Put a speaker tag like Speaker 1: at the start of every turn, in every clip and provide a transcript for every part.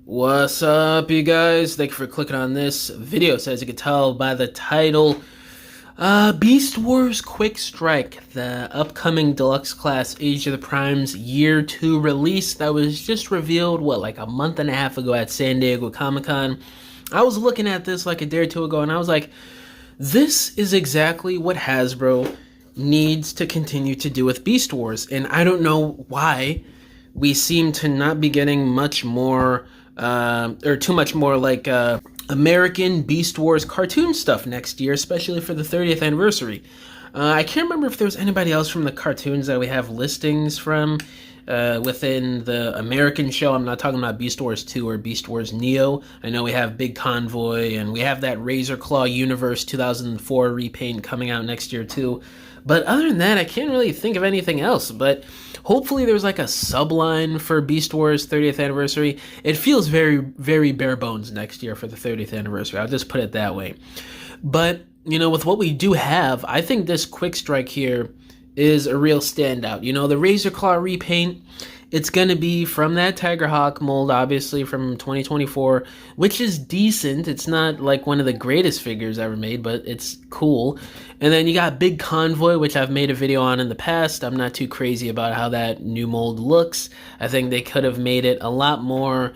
Speaker 1: What's up, you guys? Thank you for clicking on this video. So as you can tell by the title, Beast Wars Quickstrike, the upcoming deluxe class Age of the Primes Year 2 release that was just revealed, like a month and a half ago at San Diego Comic-Con. I was looking at this like a day or two ago and I was like, this is exactly what Hasbro needs to continue to do with Beast Wars. And I don't know why we seem to not be getting much more or too much more like American Beast Wars cartoon stuff next year, especially for the 30th anniversary. I can't remember if there was anybody else from the cartoons that we have listings from within the American show. I'm not talking about Beast Wars 2 or Beast Wars Neo. I know we have Big Convoy and we have that Razor Claw Universe 2004 repaint coming out next year too. But other than that, I can't really think of anything else. But hopefully there's like a subline for Beast Wars 30th anniversary. It feels very, very bare bones next year for the 30th anniversary. I'll just put it that way. But, you know, with what we do have, I think this Quickstrike here is a real standout. You know, the Razor Claw repaint, it's going to be from that Tiger Hawk mold, obviously, from 2024, which is decent. It's not like one of the greatest figures ever made, but it's cool. And then you got Big Convoy, which I've made a video on in the past. I'm not too crazy about how that new mold looks. I think they could have made it a lot more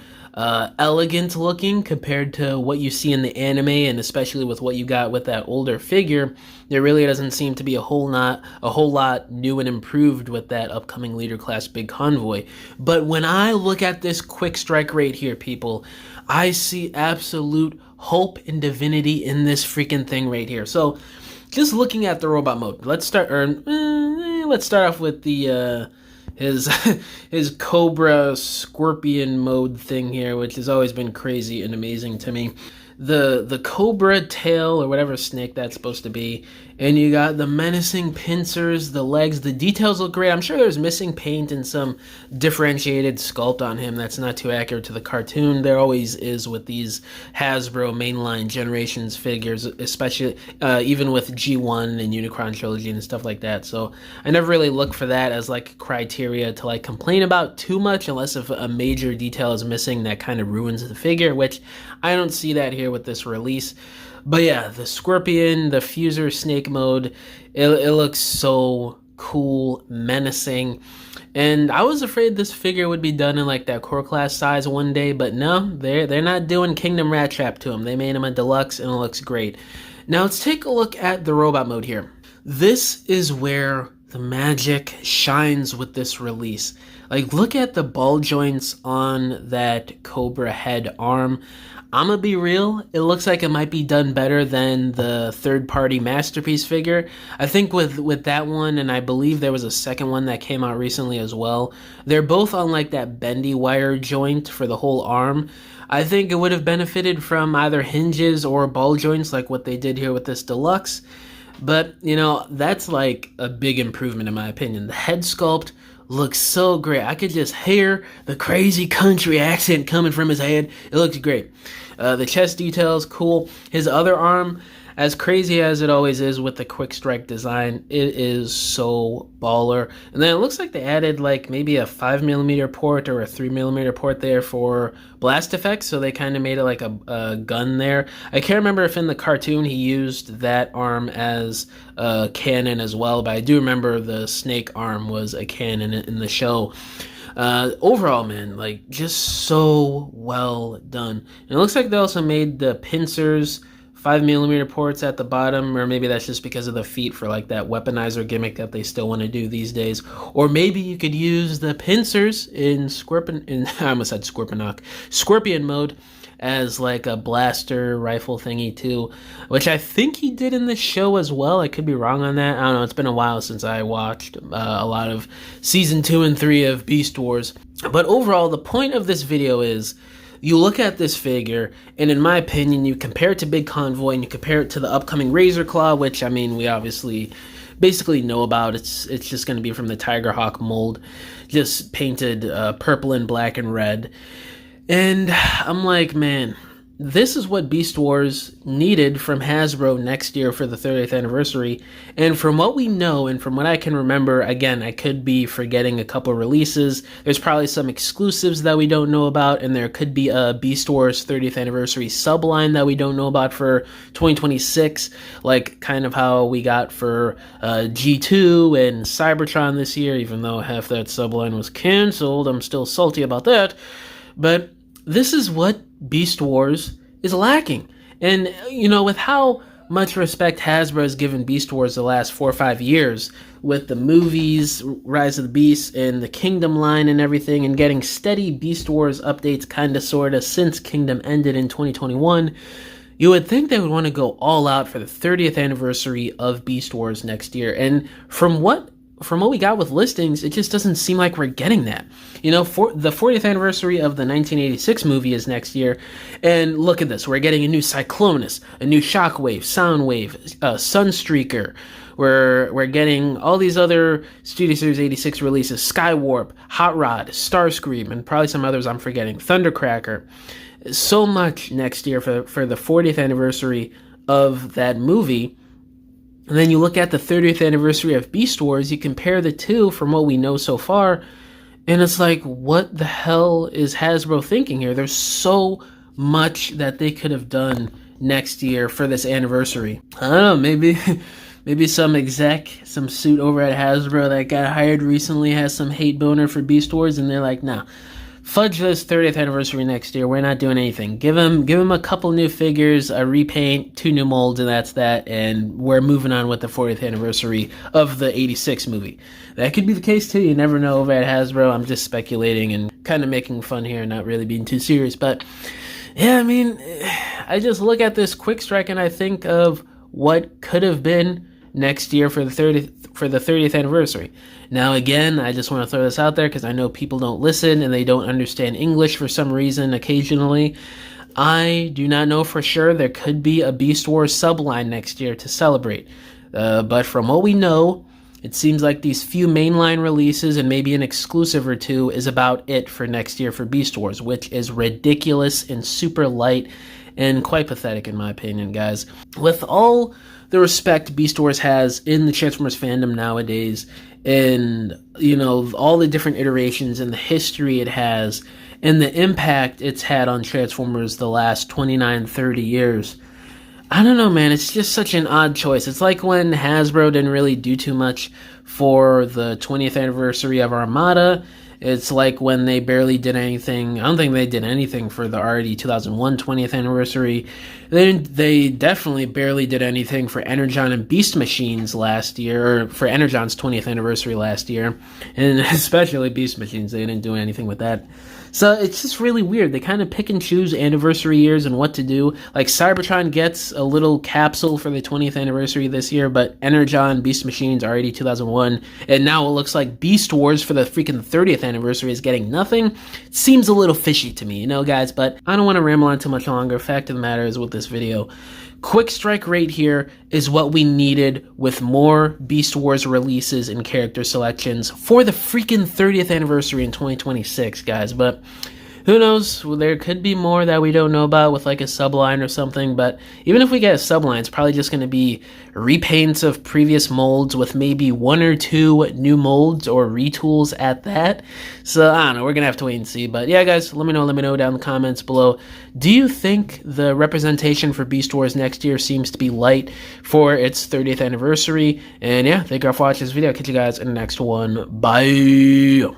Speaker 1: elegant looking compared to what you see in the anime, and especially with what you got with that older figure. There really doesn't seem to be a whole lot new and improved with that upcoming leader class Big Convoy. But when I look at this Quickstrike right here, people, I see absolute hope and divinity in this freaking thing right here. So just looking at the robot mode, let's start off with the his Cobra Scorpion mode thing here, which has always been crazy and amazing to me. The Cobra tail, or whatever snake that's supposed to be, and you got the menacing pincers, the legs, the details look great. I'm sure there's missing paint and some differentiated sculpt on him that's not too accurate to the cartoon. There always is with these Hasbro mainline Generations figures, especially even with G1 and Unicron Trilogy and stuff like that. So I never really look for that as like criteria to like complain about too much, unless if a major detail is missing that kind of ruins the figure, which I don't see that here with this release. But yeah, the Scorpion, the Fuser Snake mode, it looks so cool, menacing. And I was afraid this figure would be done in like that core class size one day, but no, they're not doing Kingdom Rat Trap to him. They made him a deluxe and it looks great. Now let's take a look at the robot mode here. This is where the magic shines with this release. Like, look at the ball joints on that Cobra head arm. I'm gonna be real, it looks like it might be done better than the third-party Masterpiece figure. I think with that one, and I believe there was a second one that came out recently as well, they're both on like that bendy wire joint for the whole arm. I think it would have benefited from either hinges or ball joints like what they did here with this deluxe. But, you know, that's like a big improvement in my opinion. The head sculpt looks so great. I could just hear the crazy country accent coming from his head. It looks great. The chest details, cool. His other arm, as crazy as it always is with the Quickstrike design, it is so baller. And then it looks like they added like maybe a 5mm port or a 3mm port there for blast effects, so they kind of made it like a gun there. I can't remember if in the cartoon he used that arm as a cannon as well, but I do remember the snake arm was a cannon in the show. Overall, man, like, just so well done. And it looks like they also made the pincers 5mm ports at the bottom, or maybe that's just because of the feet for like that weaponizer gimmick that they still want to do these days. Or maybe you could use the pincers in I almost said Scorpion mode as like a blaster rifle thingy too, which I think he did in the show as well. I could be wrong on that. I don't know. It's been a while since I watched a lot of season 2 and 3 of Beast Wars. But overall, the point of this video is, you look at this figure, and in my opinion, you compare it to Big Convoy, and you compare it to the upcoming Razor Claw, which, I mean, we obviously basically know about. It's just going to be from the Tiger Hawk mold, just painted purple and black and red. And I'm like, man, this is what Beast Wars needed from Hasbro next year for the 30th anniversary. And from what we know and from what I can remember, again, I could be forgetting a couple releases. There's probably some exclusives that we don't know about, and there could be a Beast Wars 30th anniversary subline that we don't know about for 2026, like kind of how we got for G2 and Cybertron this year, even though half that subline was canceled. I'm still salty about that. But this is what Beast Wars is lacking. And, you know, with how much respect Hasbro has given Beast Wars the last 4 or 5 years, with the movies, Rise of the Beast, and the Kingdom line and everything, and getting steady Beast Wars updates kinda sorta since Kingdom ended in 2021, you would think they would want to go all out for the 30th anniversary of Beast Wars next year. And from what we got with listings, it just doesn't seem like we're getting that. You know, for the 40th anniversary of the 1986 movie is next year, and look at this. We're getting a new Cyclonus, a new Shockwave, Soundwave, Sunstreaker. We're getting all these other Studio Series 86 releases, Skywarp, Hot Rod, Starscream, and probably some others I'm forgetting, Thundercracker. So much next year for the 40th anniversary of that movie. And then you look at the 30th anniversary of Beast Wars, you compare the two from what we know so far, and it's like, what the hell is Hasbro thinking here? There's so much that they could have done next year for this anniversary. I don't know, maybe some exec, some suit over at Hasbro that got hired recently has some hate boner for Beast Wars, and they're like, nah. Fudge this 30th anniversary next year. We're not doing anything. Give him a couple new figures, a repaint, 2 new molds, and that's that. And we're moving on with the 40th anniversary of the 86 movie. That could be the case too. You never know over at Hasbro. I'm just speculating and kind of making fun here, not really being too serious. But yeah, I mean, I just look at this Quickstrike and I think of what could have been next year for the 30th anniversary. Now again, I just want to throw this out there because I know people don't listen and they don't understand English for some reason occasionally. I do not know for sure. There could be a Beast Wars subline next year to celebrate. But from what we know, it seems like these few mainline releases and maybe an exclusive or two is about it for next year for Beast Wars, which is ridiculous and super light and quite pathetic in my opinion, guys. With all the respect Beast Wars has in the Transformers fandom nowadays, and, you know, all the different iterations and the history it has, and the impact it's had on Transformers the last 29, 30 years, I don't know, man, it's just such an odd choice. It's like when Hasbro didn't really do too much for the 20th anniversary of Armada. It's like when they barely did anything. I don't think they did anything for the already 2001 20th anniversary. They definitely barely did anything for Energon and Beast Machines last year, or for Energon's 20th anniversary last year. And especially Beast Machines, they didn't do anything with that. So it's just really weird. They kind of pick and choose anniversary years and what to do. Like Cybertron gets a little capsule for the 20th anniversary this year, but Energon, Beast Machines, already 2001, and now it looks like Beast Wars for the freaking 30th anniversary is getting nothing. It seems a little fishy to me, you know, guys, but I don't want to ramble on too much longer. Fact of the matter is with this video, Quickstrike right here is what we needed with more Beast Wars releases and character selections for the freaking 30th anniversary in 2026, guys. But who knows? Well, there could be more that we don't know about with like a subline or something. But even if we get a subline, it's probably just going to be repaints of previous molds with maybe 1 or 2 new molds or retools at that. So I don't know. We're going to have to wait and see. But yeah, guys, let me know down in the comments below. Do you think the representation for Beast Wars next year seems to be light for its 30th anniversary? And yeah, thank you all for watching this video. Catch you guys in the next one. Bye.